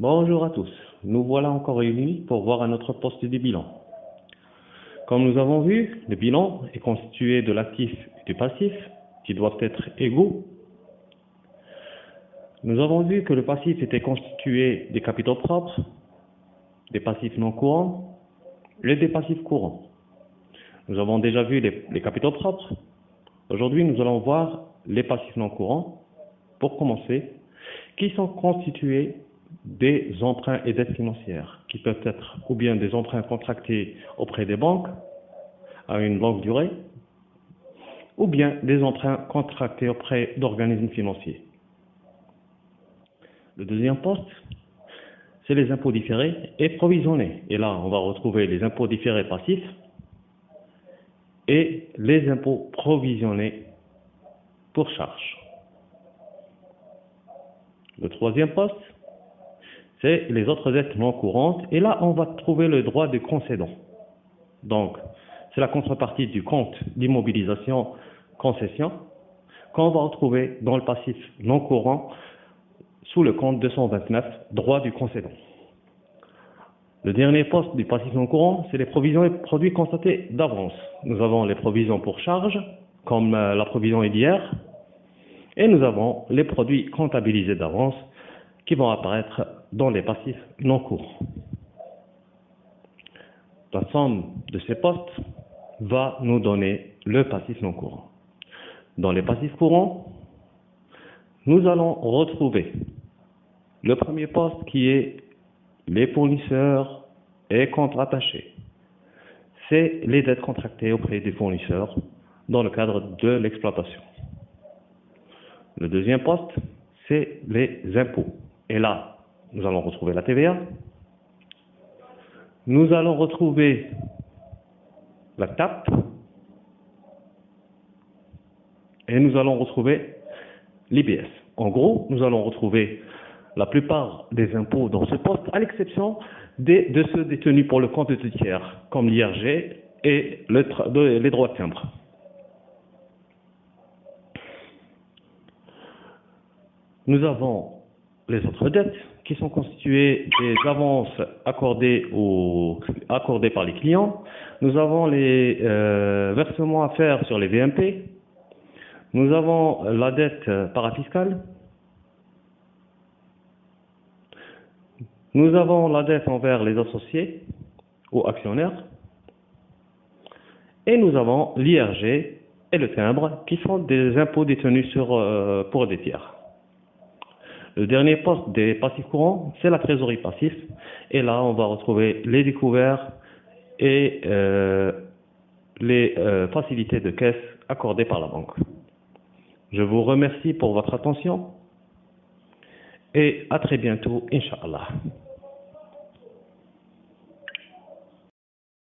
Bonjour à tous, nous voilà encore réunis pour voir un autre poste du bilan. Comme nous avons vu, le bilan est constitué de l'actif et du passif qui doivent être égaux. Nous avons vu que le passif était constitué des capitaux propres, des passifs non courants et des passifs courants. Nous avons déjà vu les capitaux propres. Aujourd'hui, nous allons voir les passifs non courants, pour commencer, qui sont constitués des emprunts et dettes financières, qui peuvent être ou bien des emprunts contractés auprès des banques à une longue durée, ou bien des emprunts contractés auprès d'organismes financiers. Le deuxième poste, c'est les impôts différés et provisionnés. Et là, on va retrouver les impôts différés passifs et les impôts provisionnés pour charge. Le troisième poste, c'est les autres dettes non courantes. Et là, on va trouver le droit de concédant. Donc, c'est la contrepartie du compte d'immobilisation concession qu'on va retrouver dans le passif non courant sous le compte 229, droit du concédant. Le dernier poste du passif non courant, c'est les provisions et produits constatés d'avance. Nous avons les provisions pour charge, comme la provision est d'hier, et nous avons les produits comptabilisés d'avance qui vont apparaître dans les passifs non courants. La somme de ces postes va nous donner le passif non courant. Dans les passifs courants, nous allons retrouver le premier poste qui est les fournisseurs et comptes rattachés. C'est les dettes contractées auprès des fournisseurs dans le cadre de l'exploitation. Le deuxième poste, c'est les impôts. Et là, nous allons retrouver la TVA. Nous allons retrouver la TAP. Et nous allons retrouver l'IBS. En gros, nous allons retrouver la plupart des impôts dans ce poste, à l'exception de ceux détenus pour le compte de tiers, comme l'IRG et les droits de timbre. Nous avons les autres dettes qui sont constituées des avances accordées par les clients. Nous avons les versements à faire sur les VMP. Nous avons la dette parafiscale. Nous avons la dette envers les associés ou actionnaires. Et nous avons l'IRG et le timbre qui sont des impôts détenus pour des tiers. Le dernier poste des passifs courants, c'est la trésorerie passive. Et là, on va retrouver les découverts et les facilités de caisse accordées par la banque. Je vous remercie pour votre attention et à très bientôt, Inch'Allah.